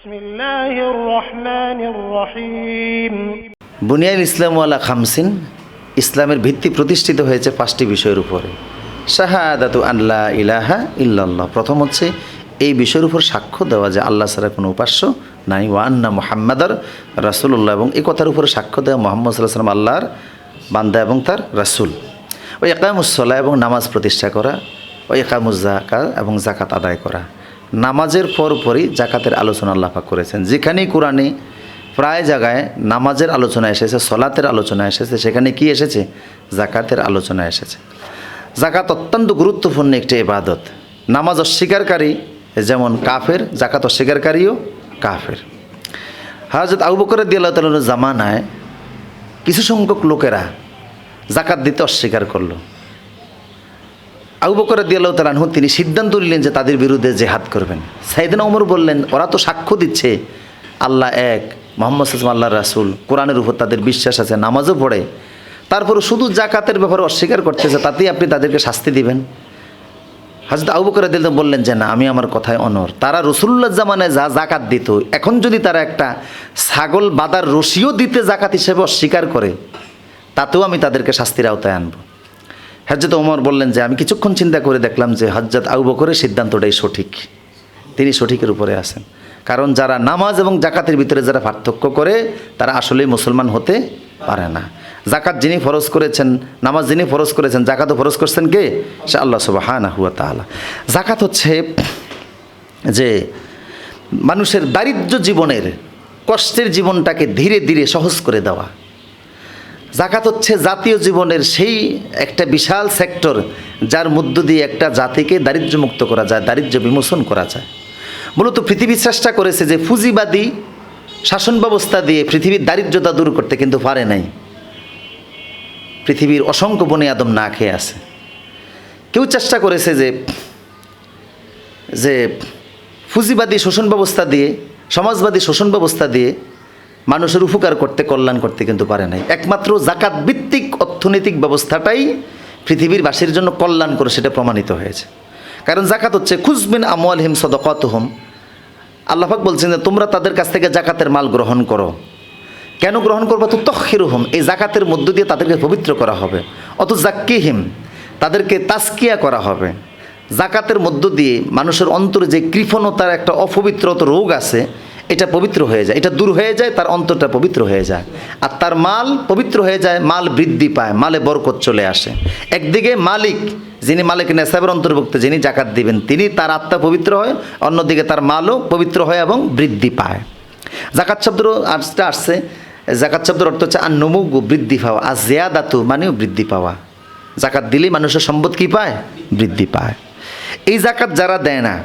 বিসমিল্লাহির রহমানির রহিম। বুনিয়াল ইসলাম ওয়ালা খামসিন, ইসলামের ভিত্তি প্রতিষ্ঠিত হয়েছে 5টি বিষয়ের উপরে। শাহাদাতু আল্লা ইলাহা ইল্লাল্লাহ, প্রথম হচ্ছে এই বিষয়ের উপর সাক্ষ্য দেওয়া যে আল্লাহ ছাড়া কোনো উপাস্য নাই, ওয়া আন্না মুহাম্মাদার রাসূলুল্লাহ, এবং এই কথার উপরে সাক্ষ্য দেওয়া মুহাম্মদ সাল্লাল্লাহু আলাইহি ওয়াসাল্লাম আল্লাহর বান্দা এবং তার রাসূল। ওয়া ইকামুস সালাহ, এবং নামাজ প্রতিষ্ঠা করা। ওয়া ইকামুজ যাকাত, এবং যাকাত আদায় করা। নামাজের পরপরই যাকাতের আলোচনা আল্লাহ পাক করেছেন। যেখানেই কোরআনে প্রায় জায়গায় নামাজের আলোচনা এসেছে, সলাতের আলোচনা এসেছে, সেখানে কি এসেছে? যাকাতের আলোচনা এসেছে। যাকাত অত্যন্ত গুরুত্বপূর্ণ একটি ইবাদত। নামাজ অস্বীকারী যেমন কাফের, যাকাত অস্বীকারীও কাফের। হযরত আবু বকর রাদিয়াল্লাহু তাআলার জামানায় কিছু সংখ্যক লোকেরা যাকাত দিতে অস্বীকার করলো। আবু বকর রাদিয়াল্লাহু তাআলা আনহু তিনি সিদ্ধান্ত নিলেন যে তাদের বিরুদ্ধে জিহাদ করবেন। সাইয়েদনা ওমর বললেন, ওরা তো সাক্ষ্য দিচ্ছে আল্লাহ এক, মুহাম্মদ সাল্লাল্লাহু আলাইহি ওয়াসাল্লাম আল্লাহর রাসূল, কোরআনের উপর তাদের বিশ্বাস আছে, নামাজও পড়ে, তারপরে শুধু যাকাতের ব্যাপারে অস্বীকার করতেছে, তাতেই আপনি তাদেরকে শাস্তি দিবেন? হযরত আবু বকর রাদিয়াল্লাহু তাআলা বললেন যে না, আমি আমার কথায় অনড়। তারা রাসূলুল্লাহর জামানায় যা যাকাত দিত, এখন যদি তারা একটা ছাগল বাঁধার রশিও দিতে যাকাত হিসেবে অস্বীকার করে, তাতেও আমি তাদেরকে শাস্তির আওতায় আনব। হযরত ওমর বললেন যে আমি কিছুক্ষণ চিন্তা করে দেখলাম যে হযরত আবু বকরের সিদ্ধান্তটাই সঠিক, তিনি সঠিকের উপরে আছেন। কারণ যারা নামাজ এবং যাকাতের ভিতরে যারা পার্থক্য করে, তারা আসলেই মুসলমান হতে পারে না। যাকাত যিনি ফরজ করেছেন, নামাজ যিনি ফরজ করেছেন, যাকাতও ফরজ করছেন কে? সে আল্লাহ সুবহানাহু ওয়া তাআলা। যাকাত হচ্ছে যে মানুষের দারিদ্র্য জীবনের, কষ্টের জীবনটাকে ধীরে ধীরে সহজ করে দেওয়া। যাকাত হচ্ছে জাতীয় জীবনের সেই একটা বিশাল সেক্টর, যার মধ্য দিয়ে একটা জাতিকে দারিদ্র্যমুক্ত করা যায়, দারিদ্র্য বিমোচন করা যায়। মূলত পৃথিবী চেষ্টা করেছে যে পুঁজিবাদী শাসন ব্যবস্থা দিয়ে পৃথিবীর দারিদ্র্যতা দূর করতে, কিন্তু পারে নাই। পৃথিবীর অসংখ্য বনি আদম না খেয়ে আছে। কেউ চেষ্টা করেছে যে পুঁজিবাদী শোষণ ব্যবস্থা দিয়ে, সমাজবাদী শোষণ ব্যবস্থা দিয়ে মানুষের উপকার করতে, কল্যাণ করতে, কিন্তু পারে নাই। একমাত্র যাকাত ভিত্তিক অর্থনৈতিক ব্যবস্থাটাই পৃথিবীর বাসীর জন্য কল্যাণ করে, সেটা প্রমাণিত হয়েছে। কারণ যাকাত হচ্ছে খুজমিন আমওয়ালিহিম সাদাকাতুহুম, আল্লাহ পাক বলছেন যে তোমরা তাদের কাছ থেকে যাকাতের মাল গ্রহণ করো। কেন গ্রহণ করবো? তো তখহিরুহুম, এই যাকাতের মধ্য দিয়ে তাদেরকে পবিত্র করা হবে। অত জাক্কিহিম, তাদেরকে তাজকিয়া করা হবে। যাকাতের মধ্য দিয়ে মানুষের অন্তরে যে কৃপণতার একটা অপবিত্রত রোগ আছে, এটা পবিত্র হয়ে যায়, এটা দূর হয়ে যায়, তার অন্তরটা পবিত্র হয়ে যায়, আর তার মাল পবিত্র হয়ে যায়, মাল বৃদ্ধি পায়, মালে বরকত চলে আসে। একদিকে মালিক, যিনি মালিক নেসাবের অন্তর্ভুক্ত, যিনি যাকাত দিবেন, তিনি তার আত্মা পবিত্র হয়, অন্যদিকে তার মালও পবিত্র হয় এবং বৃদ্ধি পায়। যাকাত শব্দের আসছে, যাকাত শব্দের অর্থ হচ্ছে আন-নুমু, বৃদ্ধি পাওয়া, আর জিয়াদাতু মানেও বৃদ্ধি পাওয়া। যাকাত দিলেই মানুষের সম্পদ কী পায়? বৃদ্ধি পায়। এই যাকাত যারা দেয় না,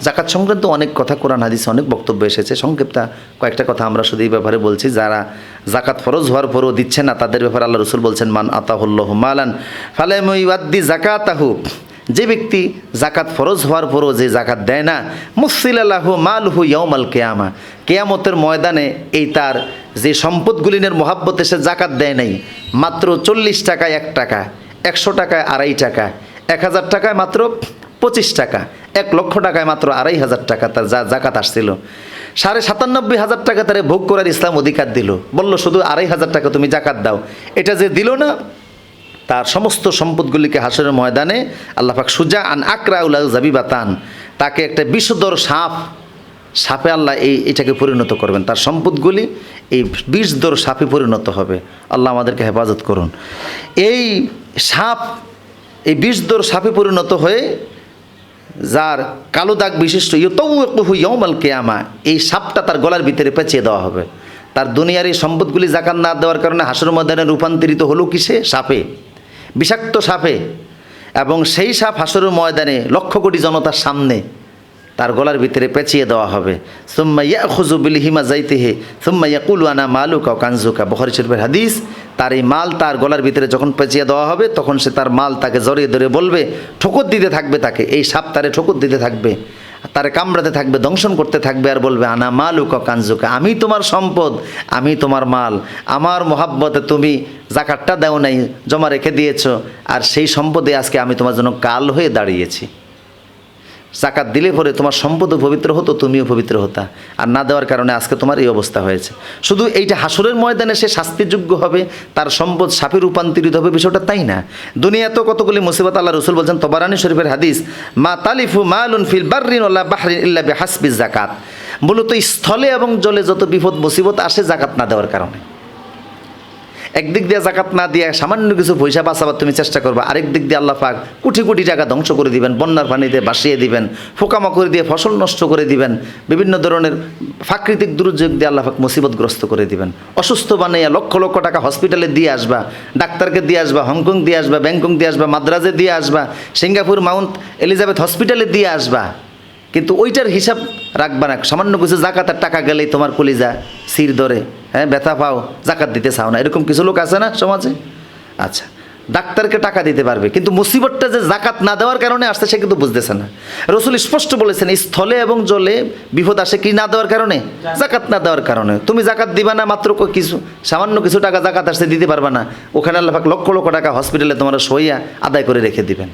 যাকাত সংক্রান্ত অনেক কথা কোরআন হাদিসে অনেক বক্তব্য এসেছে, সংক্ষিপ্ত কয়েকটা কথা আমরা শুধু এই ব্যাপারে বলছি। যারা যাকাত ফরজ হওয়ার পরও দিচ্ছে না, তাদের ব্যাপারে আল্লাহ রাসূল বলছেন, মান আতাহুল্লাহু মালান ফালাম ইউআদ্দি যাকাতাহু, যে ব্যক্তি যাকাত ফরজ হওয়ার পরও যে যাকাত দেয় না, মুসিলা লাহু মালহু ইয়াউমাল কিয়ামা, কিয়ামতের ময়দানে এই তার যে সম্পদগুলিনের মহাব্বতে সে যাকাত দেয় নাই, মাত্র 40 টাকায় 1 টাকা, 100 টাকায় 2.5 টাকা, 1000 টাকায় মাত্র 25 টাকা, 1 লক্ষ টাকায় মাত্র 2500 টাকা তার যা যাকাত আসছিল, 97,500 টাকা তারে ভোগ করার ইসলাম অধিকার দিল। বলল শুধু 2500 টাকা তুমি যাকাত দাও। এটা যে দিল না, তার সমস্ত সম্পদগুলিকে হাসরের ময়দানে আল্লাহ পাক সুজা আন আকরাউলা জাবিবাতান, তাকে একটা বিষধর সাপে আল্লাহ এটাকে পরিণত করবেন। তার সম্পদগুলি এই বিষধর সাপে পরিণত হবে। আল্লাহ আমাদেরকে হেফাজত করুন। এই সাপ, এই বিষধর সাপে পরিণত হয়ে, যার কালো দাগ বিশিষ্ট ইউতাউকুহু ইয়াউমাল কিয়ামা, এই সাপটা তার গলার ভিতরে পেঁচিয়ে দেওয়া হবে। তার দুনিয়ার এই সম্পদগুলি যাকাত না দেওয়ার কারণে হাসর ময়দানে রূপান্তরিত হলো কিসে? সাপে, বিষাক্ত সাপে। এবং সেই সাপ হাসরের ময়দানে লক্ষ কোটি জনতার সামনে তার গলার ভিতরে পেঁচিয়ে দেওয়া হবে। সুম্মা ইয়াখুযু বিলহিমা যাইতিহি সুম্মা ইয়াকুলু আনা মালুকা ওয়া কানজুকা, বুখারী শরীফের হাদিস। তার এই মাল তার গলার ভিতরে যখন পেঁচিয়ে দেওয়া হবে, তখন সে তার মাল তাকে জড়িয়ে ধরে বলবে, ঠোকর দিতে থাকবে তাকে, এই সাপ তারে ঠোকর দিতে থাকবে, তারে কামড়াতে থাকবে, দংশন করতে থাকবে, আর বলবে আনা মালুকা কানজুকা, আমি তোমার সম্পদ, আমি তোমার মাল, আমার মহাব্বতে তুমি যাকাতটা দাও নাই, জমা রেখে দিয়েছো, আর সেই সম্পদে আজকে আমি তোমার জন্য কাল হয়ে দাঁড়িয়েছি। জাকাত দিলে পরে তোমার সম্পদও পবিত্র হতো, তুমিও পবিত্র হতা। আর না দেওয়ার কারণে আজকে তোমার এই অবস্থা হয়েছে। শুধু এইটা হাসরের ময়দানে সে শাস্তিযোগ্য হবে, তার সম্পদ সাপে রূপান্তরিত হবে, বিষয়টা তাই না। দুনিয়াতেও কতগুলি মুসিবত। আল্লাহ রসুল বলছেন, তবারানী শরীফের হাদিস, মা তালিফু মালুন ফিল বাররিন ওয়ালা বাহরিন ইল্লা বিহাসবি যাকাত। মূলত স্থলে এবং জলে যত বিপদ মুসিবত আসে জাকাত না দেওয়ার কারণে। একদিক দিয়ে জাকাত না দিয়ে সামান্য কিছু পয়সা বাঁচাবার তুমি চেষ্টা করবে, আরেক দিক দিয়ে আল্লাহ পাক কোটি কোটি টাকা ধ্বংস করে দিবেন, বন্যার পানিতে ভাসিয়ে দিবেন, পোকামাকড় দিয়ে ফসল নষ্ট করে দিবেন, বিভিন্ন ধরনের প্রাকৃতিক দুর্যোগ দিয়ে আল্লাহ পাক মুসিবতগ্রস্ত করে দিবেন। অসুস্থ বানাইয়া লক্ষ লক্ষ টাকা হসপিটালে দিয়ে আসবা, ডাক্তারকে দিয়ে আসবা, হংকং দিয়ে আসবা, ব্যাংকক দিয়ে আসবা, মাদ্রাজে দিয়ে আসবা, সিঙ্গাপুর মাউন্ট এলিজাবেথ হসপিটালে দিয়ে আসবা, কিন্তু ওইটার হিসাব রাখবা না। সামান্য কিছু জাকাতের টাকা গেলেই তোমার কলিজা সির ধরে, হ্যাঁ ব্যথা পাও, জাকাত দিতে চাও না, এরকম কিছু লোক আছে না সমাজে? আচ্ছা, ডাক্তারকে টাকা দিতে পারবে, কিন্তু মুসিবতটা যে জাকাত না দেওয়ার কারণে আসছে সে কিন্তু বুঝতেছে না। রসুল স্পষ্ট বলেছেন, স্থলে এবং জলে বিপদ আসে কি না দেওয়ার কারণে? জাকাত না দেওয়ার কারণে। তুমি জাকাত দিবা না, মাত্র কিছু সামান্য কিছু টাকা জাকাত আসতে দিতে পারবা না, ওখানে আল্লাহ পাক লক্ষ লক্ষ টাকা হসপিটালে তোমার সইয়া আদায় করে রেখে দিবেন।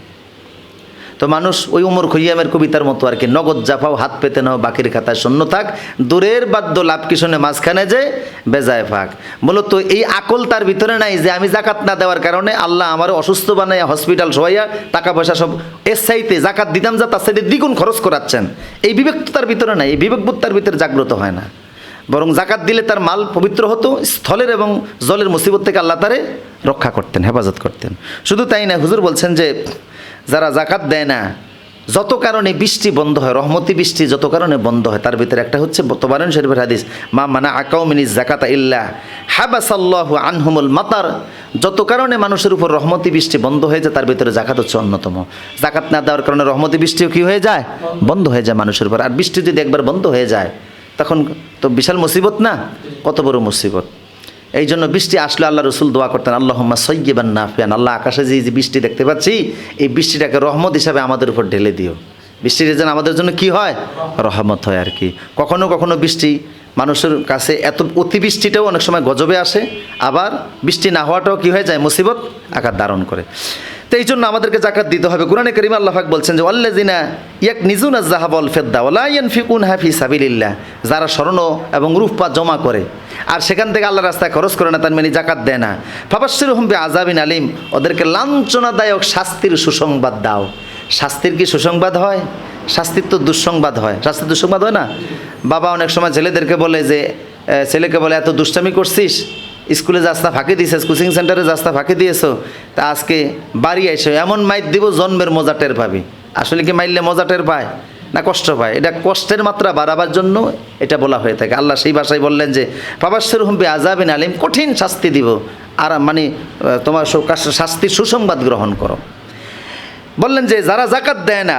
তো মানুষ ওই উমর খৈয়ামের কবিতার মতো আর কি, নগদ জাফাও হাত পেতে নাও, বাকির খাতায় শূন্য থাক, দূরের বাদ্য লাভ কিশনে মাঝখানে যে বেজায় ফাঁক। মূলত এই আকল তার ভিতরে নাই যে আমি জাকাত না দেওয়ার কারণে আল্লাহ আমার অসুস্থ বানাইয়া হসপিটাল সবাইয়া টাকা পয়সা সব এর চাইতে জাকাত দিতাম যা তার চাইতে দ্বিগুণ খরচ করাচ্ছেন। এই বিবেক তো তার ভিতরে নাই, এই বিবেকবোধ তার ভিতরে জাগ্রত হয় না। বরং জাকাত দিলে তার মাল পবিত্র হতো, স্থলের এবং জলের মুসিবত থেকে আল্লাহ তারে রক্ষা করতেন, হেফাজত করতেন। শুধু তাই না, হুজুর বলছেন যে যারা জাকাত দেয় না, যত কারণে বৃষ্টি বন্ধ হয়, রহমতি বৃষ্টি যত কারণে বন্ধ হয়, তার ভিতরে একটা হচ্ছে তবারানী শরীফের হাদিস, মা মানা আকাউমিনিজ জাকাতা ইল্লা হাবাসাল্লাহু আনহুমুল মাতার। যত কারণে মানুষের উপর রহমতি বৃষ্টি বন্ধ হয়ে যায়, তার ভিতরে জাকাত হচ্ছে অন্যতম। জাকাত না দেওয়ার কারণে রহমতি বৃষ্টিও কী হয়ে যায়? বন্ধ হয়ে যায় মানুষের উপর। আর বৃষ্টি যদি একবার বন্ধ হয়ে যায় তখন তো বিশাল মুসিবত না? কত বড় মুসিবত। এই জন্য বৃষ্টি আসলে আল্লাহ রসুল দোয়া করতেন, আল্লাহুম্মা সাইয়্যিবান নাফিআন। আল্লাহ আকাশে যে বৃষ্টি দেখতে পাচ্ছি, এই বৃষ্টিটাকে রহমত হিসাবে আমাদের উপর ঢেলে দিও। বৃষ্টিটা যেন আমাদের জন্য কি হয়? রহমত হয় আর কি। কখনো কখনো বৃষ্টি মানুষের কাছে এত অতিবৃষ্টিটাও অনেক সময় গজবে আসে, আবার বৃষ্টি না হওয়াটাও কি হয়ে যায়? মুসিবত আকার ধারণ করে। তো এই জন্য আমাদেরকে জাকাত দিতে হবে। কোরআনে কারীমে আল্লাহ পাক বলছেন যে ওয়াল্লাযিনা ইয়াকনিজুনা আয-যাহাবা ওয়াল ফিদ্দা ওয়া লা ইয়ানফিকুনহা ফি সাবিলিল্লাহ। যারা স্বর্ণ এবং রূপা জমা করে আর সেখান থেকে আল্লাহর রাস্তায় খরচ করে না, তার মানে জাকাত দেয় না, ফাবাশশিরহুম বিআযাবিন আলীম। ওদেরকে লাঞ্ছনাদায়ক শাস্তির সুসংবাদ দাও। শাস্তির কি সুসংবাদ হয়? শাস্তির তো দুঃসংবাদ হয়। শাস্তির দুঃসংবাদ হয় না? বাবা অনেক সময় ছেলেদেরকে বলে যে, ছেলেকে বলে এত দুষ্টামি করছিস, স্কুলে রাস্তা ফাঁকি দিয়েছিস, কোচিং সেন্টারে রাস্তা ফাঁকি দিয়েছো, তা আজকে বাড়ি এসো এমন মাইর দিব জন্মের মজা টের পাবি। আসলে কি মাইরলে মজা টের পায় না কষ্ট পায়? এটা কষ্টের মাত্রা বাড়াবার জন্য এটা বলা হয়ে থাকে। আল্লাহ সেই ভাষায় বললেন যে ফাবাশশিরহুম বিআযাবিন আলীম, কঠিন শাস্তি দিব, আর মানে তোমার শাস্তির সুসংবাদ গ্রহণ করো। বললেন যে যারা জাকাত দেয় না,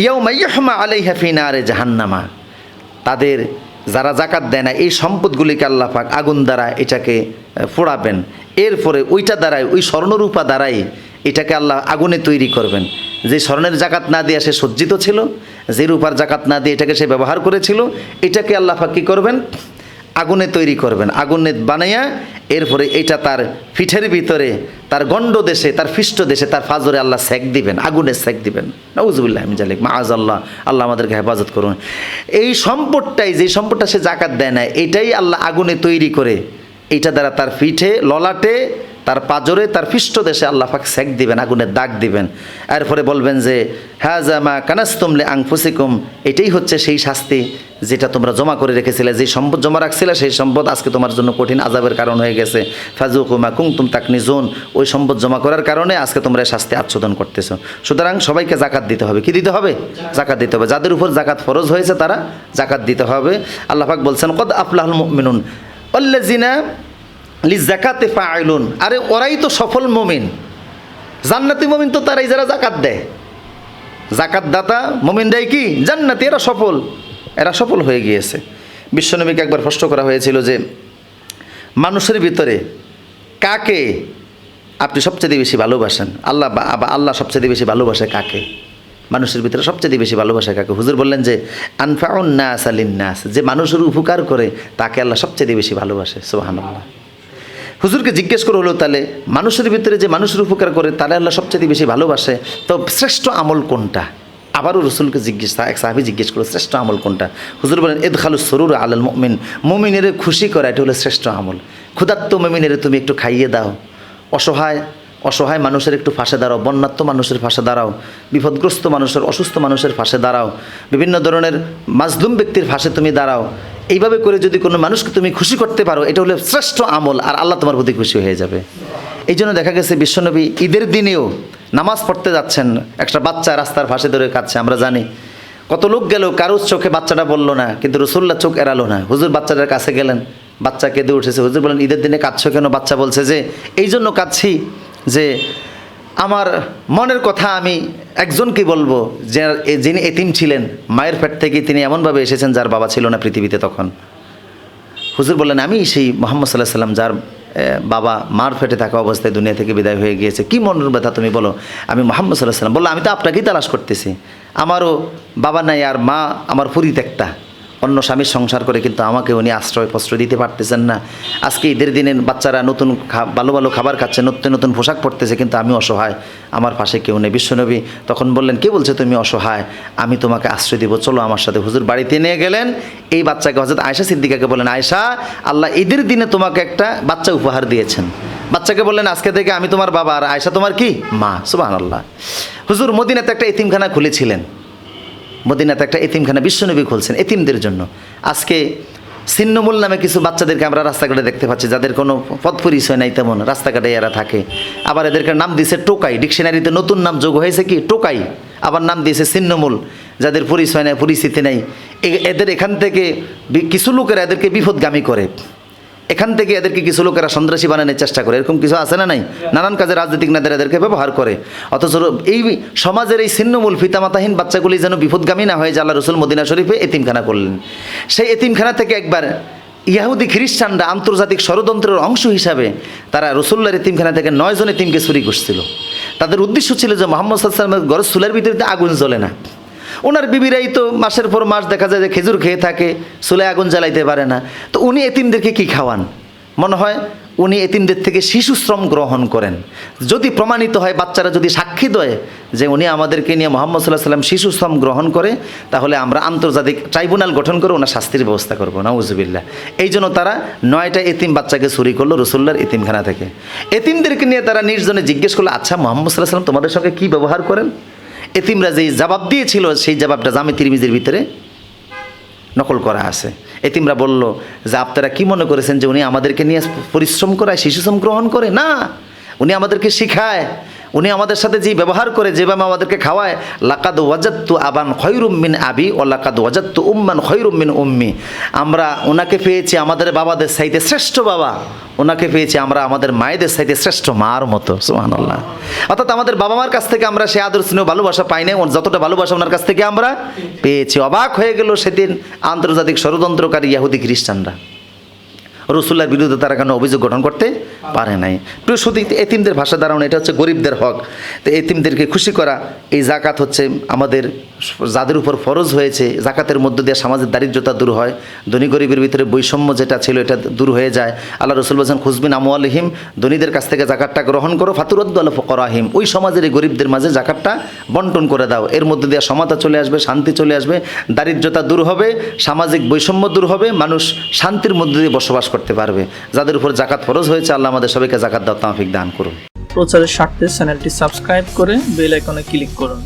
ইয়াউমা ইউহমা আলাইহা ফি নারে জাহান্নামা, তাদের যারা জাকাত দেয় না এই সম্পদগুলিকে আল্লাহ পাক আগুন দ্বারা এটাকে পোড়াবেন। এরপরে ওইটা দ্বারাই, ওই স্বর্ণরূপা দ্বারাই এটাকে আল্লাহ আগুনে তৈরি করবেন। যে স্বর্ণের জাকাত না দিয়ে সে সজ্জিত ছিল, যে রূপার জাকাত না দিয়ে এটাকে সে ব্যবহার করেছিল, এটাকে আল্লাহ পাক কী করবেন? আগুনে তৈরি করবেন। আগুনে বানাইয়া এরপরে এটা তার পিঠের ভিতরে, তার গণ্ড দেশে, তার পৃষ্ঠ দেশে, তার ফাজরে আল্লাহ সেক দিবেন, আগুনের সেক দিবেন। নাউযুবিল্লাহি মিন যালিক, মাআযাল্লাহ। আল্লাহ আমাদেরকে হেফাজত করুন। এই সম্পদটাই, যে সম্পদটা সে জাকাত দেয় না, এটাই আল্লাহ আগুনে তৈরি করে এইটা দ্বারা তার পিঠে, ললাটে, তার পাজরে, তার পৃষ্ঠ দেশে আল্লাহ পাক সেক দিবেন, আগুনের দাগ দিবেন। এরপরে বলবেন যে হাযা মা কানাসতুম লিআনফুসিকুম, এটাই হচ্ছে সেই শাস্তি যেটা তোমরা জমা করে রেখেছিলে, যে সম্পদ জমা রাখছিলে, সেই সম্পদ আজকে তোমার জন্য কঠিন আযাবের কারণ হয়ে গেছে। ফাযুকু মা কুনতুম তাকনিজুন, ওই সম্পদ জমা করার কারণে আজকে তোমরা শাস্তি আচ্ছাদন করতেছো। সুতরাং সবাইকে জাকাত দিতে হবে। কি দিতে হবে? জাকাত দিতে হবে। যাদের উপর জাকাত ফরজ হয়েছে তারা জাকাত দিতে হবে। আল্লাহ পাক বলছেন কদ আফলাহুল মুমিনুন আল্লাযিনা লিযাকাতি ফাইলুন। আরে ওরাই তো সফল মুমিন, জান্নাতি মুমিন তো তারাই যারা জাকাত দেয়। জাকাত দাতা মুমিনরাই কি জান্নাতি, এরা সফল, এরা সফল হয়ে গিয়েছে। বিশ্বনবীকে একবার প্রশ্ন করা হয়েছিল যে মানুষের ভিতরে কাকে আপনি সবচেয়ে বেশি ভালোবাসেন? আল্লাহ সবচেয়ে বেশি ভালোবাসে কাকে? মানুষের ভিতরে সবচেয়ে বেশি ভালোবাসে কাকে? হুজুর বললেন যে আনফাউন নাস লিন-নাস, যে মানুষের উপকার করে তাকে আল্লাহ সবচেয়ে বেশি ভালোবাসে। সুবহানাল্লাহ। হুজুরকে জিজ্ঞেস করে হলো, তাহলে মানুষের ভিতরে যে মানুষের উপকার করে তারা আল্লাহ সবচেয়ে বেশি ভালোবাসে, তো শ্রেষ্ঠ আমল কোনটা? আবারও রসুলকে এক সাহাবী জিজ্ঞেস করলো শ্রেষ্ঠ আমল কোনটা? হুজুর বলেন ইদখালুস সুরুর আলাল মুমিন, মুমিনের খুশি করা এটা হলো শ্রেষ্ঠ আমল। ক্ষুধার্ত মুমিনের তুমি একটু খাইয়ে দাও, অসহায় মানুষের একটু পাশে দাঁড়াও, বন্যাত্ম মানুষের পাশে দাঁড়াও, বিপদগ্রস্ত মানুষের, অসুস্থ মানুষের পাশে দাঁড়াও, বিভিন্ন ধরনের মাজলুম ব্যক্তির পাশে তুমি দাঁড়াও। এইভাবে করে যদি কোনো মানুষকে তুমি খুশি করতে পারো এটা হলো শ্রেষ্ঠ আমল, আর আল্লাহ তোমার প্রতি খুশি হয়ে যাবে। এই জন্য দেখা গেছে বিশ্বনবী ঈদের দিনেও নামাজ পড়তে যাচ্ছেন, একটা বাচ্চা রাস্তার পাশে ধরে কাঁদছে, আমরা জানি কত লোক গেল, কারোর চোখে বাচ্চাটা বললো না, কিন্তু রাসূলুল্লাহ চোখ এড়ালো না। হুজুর বাচ্চাটার কাছে গেলেন, বাচ্চা কেঁদে উঠেছে। হুজুর বলেন ঈদের দিনে কাঁদছো কেন? বাচ্চা বলছে যে এই জন্য কাঁদছি যে আমার মনের কথা আমি একজনকে বলবো, যে যিনি এতিম ছিলেন, মায়ের পেট থেকে তিনি এমনভাবে এসেছেন যার বাবা ছিল না পৃথিবীতে তখন। হুজুর বললেন আমি সেই মুহাম্মদ সাল্লাল্লাহু আলাইহি ওয়াসাল্লাম যার বাবা মার পেটে থাকা অবস্থায় দুনিয়া থেকে বিদায় হয়ে গিয়েছে। কি মনের ব্যথা তুমি বলো? আমি মুহাম্মদ সাল্লাল্লাহু আলাইহি ওয়াসাল্লাম। বললো আমি তো আপনাকেই তালাশ করতেছি, আমারও বাবা নাই আর মা আমার পরিত্যক্তা, অন্য স্বামীর সংসার করে, কিন্তু আমাকে উনি প্রশ্রয় দিতে পারতেছেন না। আজকে ঈদের দিনে বাচ্চারা নতুন ভালো ভালো খাবার খাচ্ছে, নতুন নতুন পোশাক পরতেছে, কিন্তু আমি অসহায়, আমার পাশে কেউ নেই। বিশ্বনবী তখন বললেন কে বলছে তুমি অসহায়? আমি তোমাকে আশ্রয় দিব, চলো আমার সাথে। হুজুর বাড়িতে নিয়ে গেলেন। এই বাচ্চাকে হযরত আয়েশা সিদ্দিকাকে বলেন, আয়েশা আল্লাহ ঈদের দিনে তোমাকে একটা বাচ্চা উপহার দিয়েছেন। বাচ্চাকে বললেন আজকে থেকে আমি তোমার বাবা, আর আয়েশা তোমার কি মা। সুবহানাল্লাহ। হুজুর মদিনাতে একটা এতিমখানা খুলেছিলেন, মদিনাতে একটা এতিমখানা বিশ্বনবী খুলছেন এতিমদের জন্য। আজকে ছিন্নমূল নামে কিছু বাচ্চাদেরকে আমরা রাস্তাঘাটে দেখতে পাচ্ছি, যাদের কোনো পথ পরিচয় নাই, তেমন রাস্তাঘাটে এরা থাকে। আবার এদেরকে নাম দিয়েছে টোকাই, ডিকশনারিতে নতুন নাম যোগ হয়েছে কি টোকাই, আবার নাম দিয়েছে ছিন্নমূল, যাদের পরিচয় নেই, পরিস্থিতি নেই। এদের এখান থেকে কিছু লোকেরা এদেরকে বিপদগামী করে, এখান থেকে এদেরকে কিছু লোকেরা সন্ত্রাসী বানানোর চেষ্টা করে, এরকম কিছু আছে না নাই? নানান কাজে রাজনৈতিক নেতারা এদেরকে ব্যবহার করে। অথচ এই সমাজের এই ছিন্নমূল পিতামাতাহীন বাচ্চাগুলি যেন বিপদগামী না হয়ে যায়, আল্লাহ রাসূল মদিনা শরীফে এতিমখানা করলেন। সেই এতিমখানা থেকে একবার ইহুদি খ্রিস্টানরা আন্তর্জাতিক ষড়যন্ত্রের অংশ হিসাবে তারা রাসূলুল্লাহর এতিমখানা থেকে 9 জন এতিমকে চুরি করছিল। তাদের উদ্দেশ্য ছিল যে মুহাম্মদ সাল্লাল্লাহু আলাইহি ওয়াসাল্লামের ঘরের চুলার ভিতরে আগুন জ্বলে না। ওনার বিবিরাই তো মাসের পর মাস দেখা যায় যে খেজুর খেয়ে থাকে, চুলায় আগুন জ্বালাইতে পারে না। তো উনি এতিমদেরকে কি খাওয়ান? মনে হয় উনি এতিমদের থেকে শিশু শ্রম গ্রহণ করেন। যদি প্রমাণিত হয়, বাচ্চারা যদি সাক্ষী দেয় যে উনি আমাদেরকে নিয়ে মুহাম্মদ সাল্লাল্লাহু আলাইহি ওয়াসাল্লাম শিশু শ্রম গ্রহণ করে, তাহলে আমরা আন্তর্জাতিক ট্রাইব্যুনাল গঠন করে ওনার শাস্তির ব্যবস্থা করবো। নাউজুবিল্লাহ। এই জন্য তারা 9টা এতিম বাচ্চাকে চুরি করলো রাসূলুল্লাহর এতিমখানা থেকে। এতিমদেরকে নিয়ে তারা নির্জনে জিজ্ঞেস করলো, আচ্ছা মুহাম্মদ সাল্লাল্লাহু আলাইহি ওয়াসাল্লাম তোমাদের সঙ্গে কী ব্যবহার করেন? এতিমরা যেই জবাব দিয়েছিল সেই জবাবটা জামে তিরমিজির ভিতরে নকল করা আছে। এতিমরা বলল যে আপনারা কি মনে করেছেন যে উনি আমাদেরকে নিয়ে পরিশ্রম করায়, শিশুশ্রম গ্রহণ করে? না, উনি আমাদেরকে শিখায়, উনি আমাদের সাথে যেই ব্যবহার করে, যেভাবে আমাদেরকে খাওয়ায়। লাকাদ ওয়াজাদতু আবান খয়রুম মিন আবি ও লাকাদ ওয়াজাদতু উম্মান খয়রুম মিন উম্মি। আমরা ওনাকে পেয়েছি আমাদের বাবাদের চাইতে শ্রেষ্ঠ বাবা, ওনাকে পেয়েছি আমরা আমাদের মায়েদের চাইতে শ্রেষ্ঠ মার মতো। সুবহানাল্লাহ। অর্থাৎ আমাদের বাবা মার কাছ থেকে আমরা সে আদর স্নেহ ভালোবাসা পাই নাই, যতটা ভালোবাসা ওনার কাছ থেকে আমরা পেয়েছি। অবাক হয়ে গেল সেদিন আন্তর্জাতিক ষড়যন্ত্রকারী ইহুদি খ্রিস্টানরা। রাসূলুল্লাহর বিরুদ্ধে তারা কেন অভিযোগ গঠন করতে পারে নাই? প্রিয় শুধু এতিমদের ভাষা দাঁড়ানো, এটা হচ্ছে গরিবদের হক। তো এতিমদেরকে খুশি করা, এই জাকাত হচ্ছে আমাদের যাদের উপর ফরজ হয়েছে। জাকাতের মধ্য দিয়ে সমাজের দারিদ্রতা দূর হয়, ধনী গরিবের ভিতরে বৈষম্য যেটা ছিল এটা দূর হয়ে যায়। আল্লাহ রাসূল বলেছেন খুজবিন আমওয়ালিহিম, ধনীদের কাছ থেকে জাকাতটা গ্রহণ করো, ফাতুরাদ্দু আলা ফুকারাহিম, ওই সমাজের এই গরিবদের মাঝে জাকাতটা বন্টন করে দাও। এর মধ্যে দিয়ে সমতা চলে আসবে, শান্তি চলে আসবে, দারিদ্রতা দূর হবে, সামাজিক বৈষম্য দূর হবে, মানুষ শান্তির মধ্যে দিয়ে বসবাস করতে পারবে। যাদের উপর জাকাত ফরজ হয়েছে, আল্লাহ আমাদের সবাইকে জাকাত দেওয়ার তৌফিক দান করুন। প্রচারের স্বার্থে চ্যানেলটি সাবস্ক্রাইব করে বেল আইকনে ক্লিক করুন।